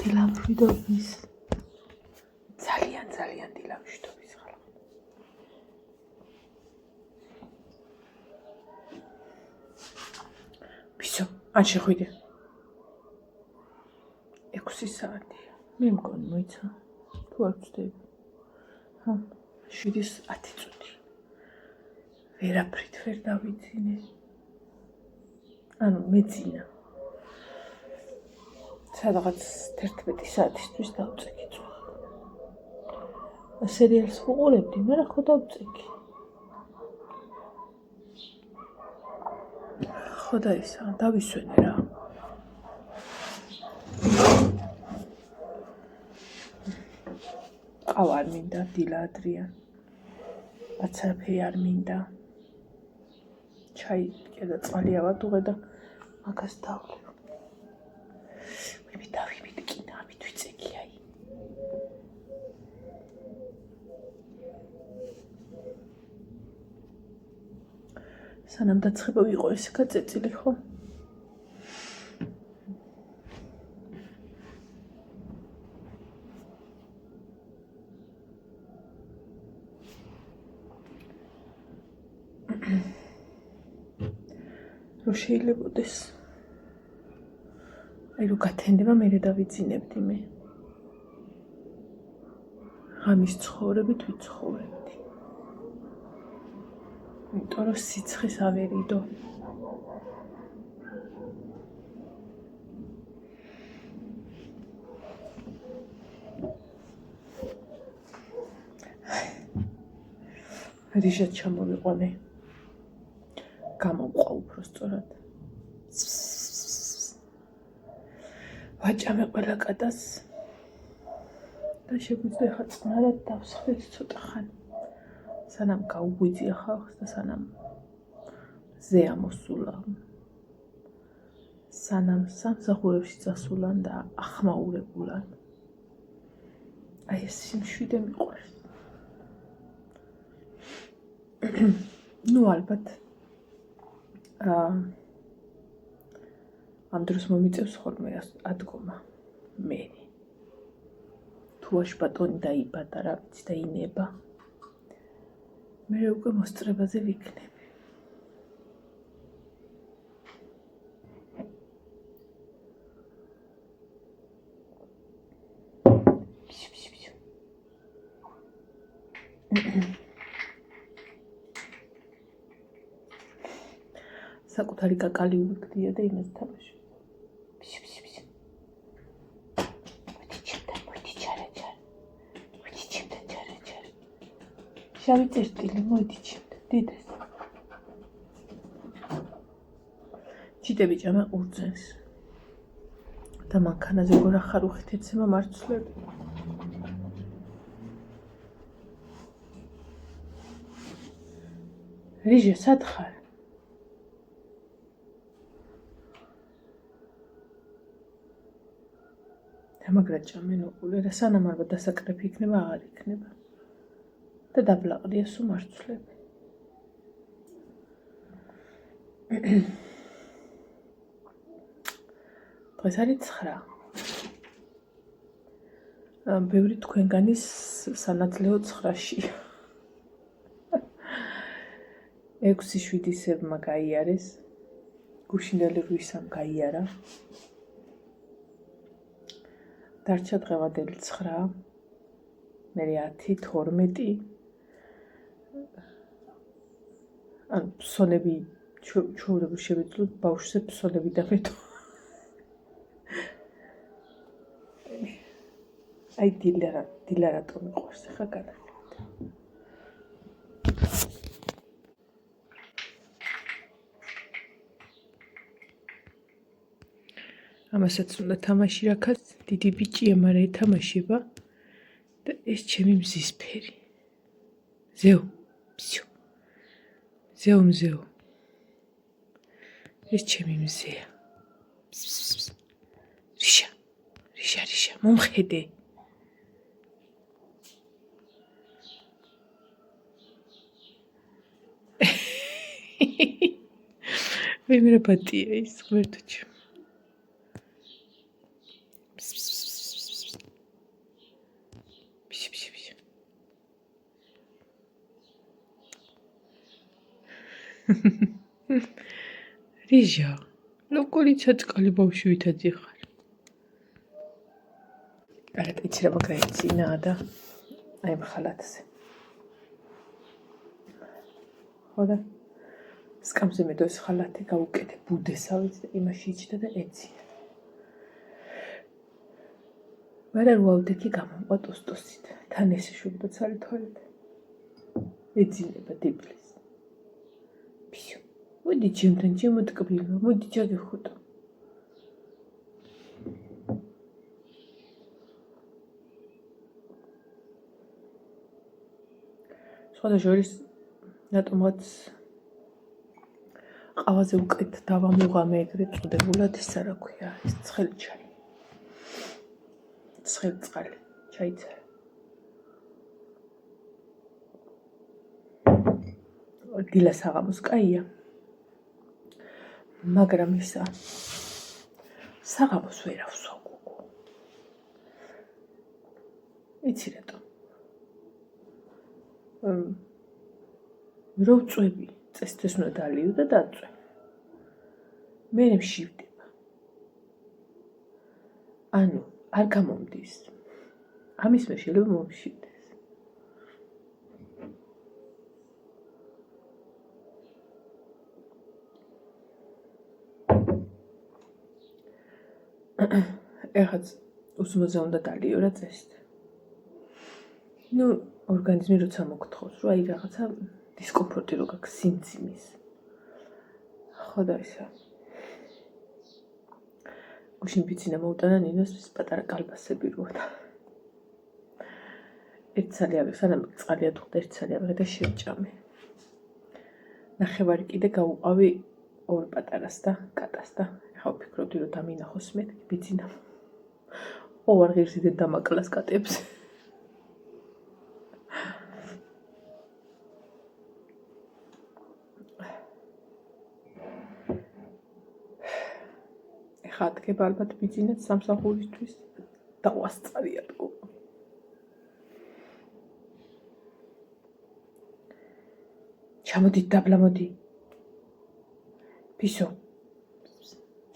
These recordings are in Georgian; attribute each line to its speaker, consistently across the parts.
Speaker 1: დილა მშვიდობის. ძალიან დილა მშვიდობის ხალხი. Всё, არ შეხვიდე. 6 საათია. მე მგონი მოიცა. თუ არ ვწდები. 7:10 წუთი. ვერაფრით ვერ დავიძინე. ანუ მეძინა. სადღაც 11 საათისთვის დავწეკი წვა. სერიალს ვუყურებდი, მაგრამ ხო დავწეკი. ხო და ისა, დავისვენე რა. ყავა არ მინდა, დილა ადრიან. აცარაფერი არ მინდა. ჩაი და წყალი ავადუღე და მაგას დავლევ. დავიბით კიდე ამით ვიწეკი აი. სანამ დაცხება ვიყო ესე გაწეწილი ხო? რო შეიძლებოდეს აი რო გათენდება მე დავიძინებდი მე. ღამის ცხოვრებით ვიცხოვრებდი. იმიტომ რომ სიცხეს ავერიდო. რიჟად ჩამოვიყვანე. გამოვყვა უფრო სწორად. ვაჭამე ყველა კატას და შეგვიძლია ხა წყნარად დავსხდეთ ცოტა ხანი. სანამ გაუღვიძია ხალხს და სანამ ზე ამოსულა. სანამ სამსახურებში წასულან და ახმაურებულან. აი ეს სიმშვიდე მიყვარს. ნუ ალბათ ამ დროს მომიწევს ხოლმე ადგომა მე. თუ აშბატონი დაიბადა რა ვიცი და ინება. მე უკვე მოსწრებაზე ვიქნები. საკუთარი კაკალი უგდია და იმას თამაში. შავი წერტილი მოიდი ჩემთან, დიდეს. ჩიტები ჭამა ყურძენს. და მანქანაზე გორა ხარუხით ეცემა მარცვლები. რიჟე, სად ხარ? დამაგრად ჭამენ უყურე და სანამ ალბათ დასაკრეფი იქნება, აღარ იქნება. და დაბლაყდია სულ მარცვლები. დღეს არის 9. ბევრი თქვენგანის სანათლეო 9-ში. 6-7-მა გაიარეს. გუშინდელი 8-ამ გაიარა. დარჩა დღევანდელი 9. მე 10, 12. ან ფსონები ჩვეულებრივ შევეძლოთ ბავშვზე ფსონები დამეთო. აი დილა რატო მიყვარს ხა გადაგეთ. ამასაც უნდა თამაში რაქაც დიდი ბიჭია, მაგრამ ეთამაშება და ეს ჩემი მზის ფერი. ზეო, всё. ზეო. ეს ჩემი მზეა. რიშა, მომხედე. მე პატია ის ღმერთო. რიჟა, როგორი ცოცხალი ბავშვი ვითაძი ხარ. არა, იცი რა მაგრა იცინაა და აი ამ ხალათზე. ხო და სკამზე მე ეს ხალათი გავუკეთე ბუდესავით და იმაში იჭდა და ეცია. მაგრამ ვავდექი გამომყვა ტოსტოსით. თან ესე შუბდა ცალი თვალით. ეძინება დიპლის. ფიო. მოდი ჩემთან შემოტკბილო, მოდი ჩაგეხუტო. სხვადასხვა რატომღაც ყავაზე უკეთ დავამუღამე ეგრეთ წოდებულად ის რა ქვია, ეს ცხელი ჩაი. ცხელი წყალი, ჩაიწერა. დილა საღამოს კაია. მაგრამ ისა საღამოს ვერ ავსვა გოგო. იცი რატომ? რო ვწვევი, წესდეს უნდა დალიო და დაწვე. მე მშივდება. ანუ არ გამომდის. ამის მე შეიძლება მომშივდეს. ეხაც უსმოზე უნდა დალიო რა წესით. ნუ ორგანიზმი როცა მოგთხოვს, რომ აი რაღაცა დისკომფორტი რო გაქვს სიმძიმის. ხო და ისა. გუშინ ბიცინა მოუტანა ნინოს პატარა კალბასები როა და ერთ ცალი ავიღე, სანამ წყალი ატყდა ერთ ცალი ავიღე და შევჭამე. ნახევარი კიდე გავუყავი ორ პატარას და კატას და ეხლა ვფიქრობდი რომ დამინახოს მე ბიცინა. ო არ ღირსით დამაკლას კატებს. ხატკება ალბათ ბიძინაც სამსახურისთვის და უასწარია თქო. ჩამოდი დაბლა მოდი. ფისო.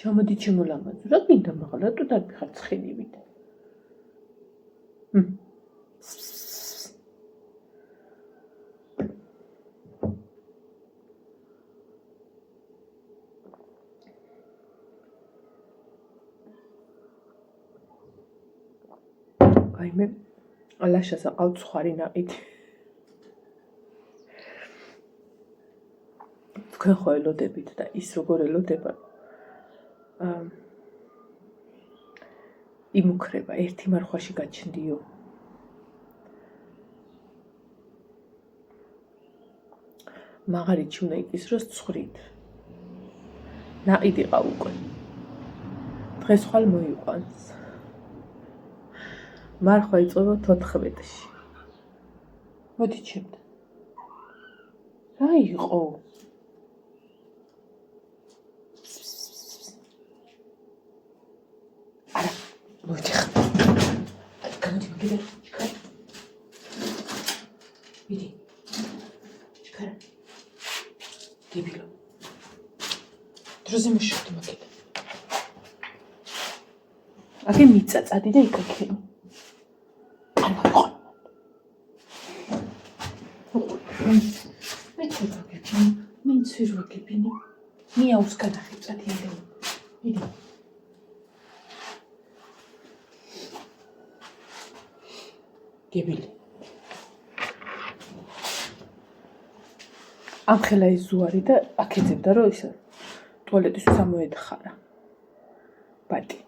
Speaker 1: ჩამოდი ჩემოლამაზო. რა გინდა მაღლა თუ დაგიხარ ცხენივით. აი მე ლაშას აყავ ცხარი ნაყიდი. თქვენ ხო ელოდებით და ის როგორ ელოდება იმუქრება ერთი მარხვაში გაჩნდიო. მაღარიჩი უნდა იკისროს ცხრით. ნაყიდი ყავ უკვე. დღეს ხვალ მოიყვანს. მარხვა იწვევა 14-ში. მოდი ჩემთან. რა იყო? არა, მოდი ხა. გამოდი მოგიდა. ჩქარა. მიდი. ჩქარა. დებილო. დროზე მოშევდი მოგიდა. აგე მიწაწადი და იკაქენი. მე ცირვაგებინი მიაუს გადახიწადი ამდენ მიდი გებილი ამხელა ის ზუარი და აქეძებდა რომ ისა ტუალეტისთვის ამოეთხარა ბატი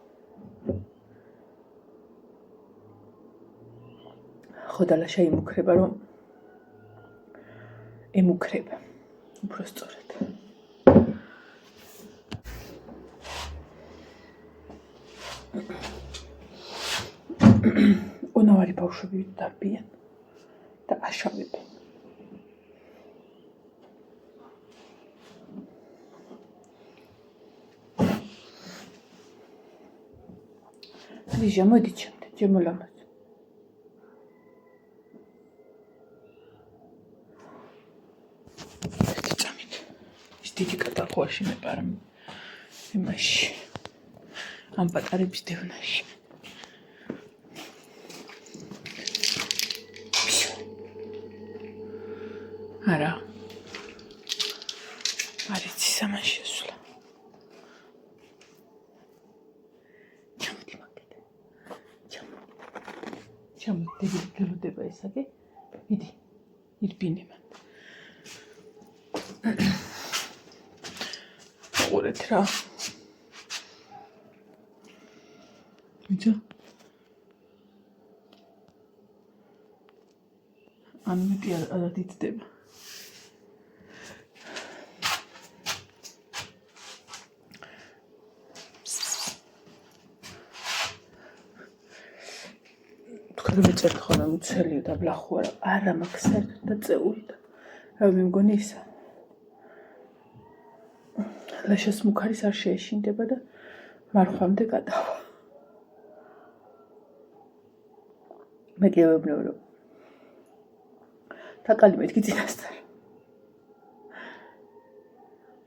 Speaker 1: ხოდალა შეიმუქრება რომ ემუქრება უფრო სწორად. უნავარი ბავშვები დარბიან და აშავებენ. რიჟა მოდი ჩემთან, ჩემოლამაზ. ნახევარში მეპარა იმაში ამ პატარების დევნაში არა არიცი სამან შესვლა ჩამოდი გელოდება ესაკი იდი ირბინებან ყურეთ რა ვიძა ან მეტი არ დიძდება მეწერთ ხოლმე მუცელიო და ბლახუ არა მაქვს საერთოდ და წეული და რა მემგონი ისა ლაშას მუქარის არ შეეშინდება და მარხვამდე გადავა მე გეუბნებ რომ თაკალი მეთქი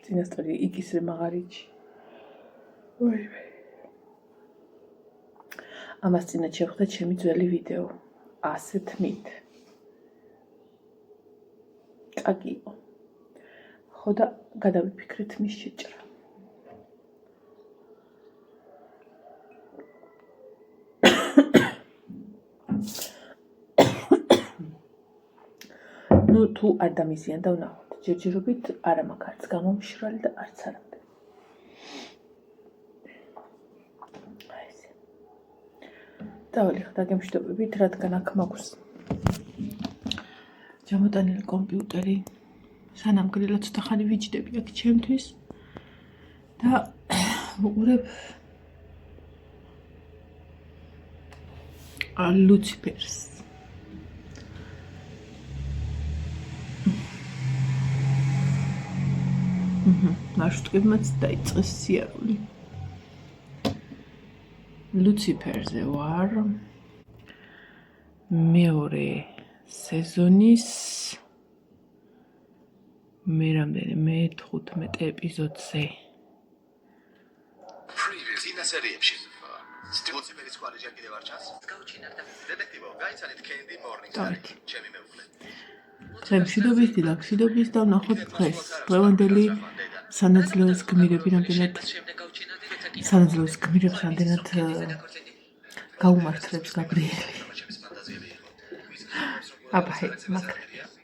Speaker 1: წინასწარი იკისრე მაღარიჩი ვაიმე ამას წინათ შევხვდა ჩემი ძველი ვიდეო ასე თმით კაკი იყო ხო და გადავიფიქრეთ მის შეჭრა ნუ თუ არ დამიზიან და ვნახოთ ჯერჯერობით არა მაქვს არც გამომშრალი და არც არა დავალი დაგემშვიდობებით, რადგან აქ მაქვს ჯამოტანილი კომპიუტერი, სანამ გრილა ცოტა ხანი ვიჯდები აქ ჩემთვის და ვუყურებ ლუციფერს. ნაშტკებმაც დაიწყეს სიარული. ლუციფერზე ვარ მეორე სეზონის მე 15 ეპიზოდზე
Speaker 2: პრევიუსინა სერიებში ლუციფერის კვალი ჯერ კიდევ არ ჩანს გაუჩინარდა დეტექტივო გაიცანით კენდი მორნინგსტარი ჩემი მეუღლე
Speaker 1: მშვიდობის დილაქშიდობის და ვნახოთ დღეს დღევანდელი სანაძლეოს გმირები რამდენად გაუმართლებს გაბრიელი აბა ჰე მაგრამ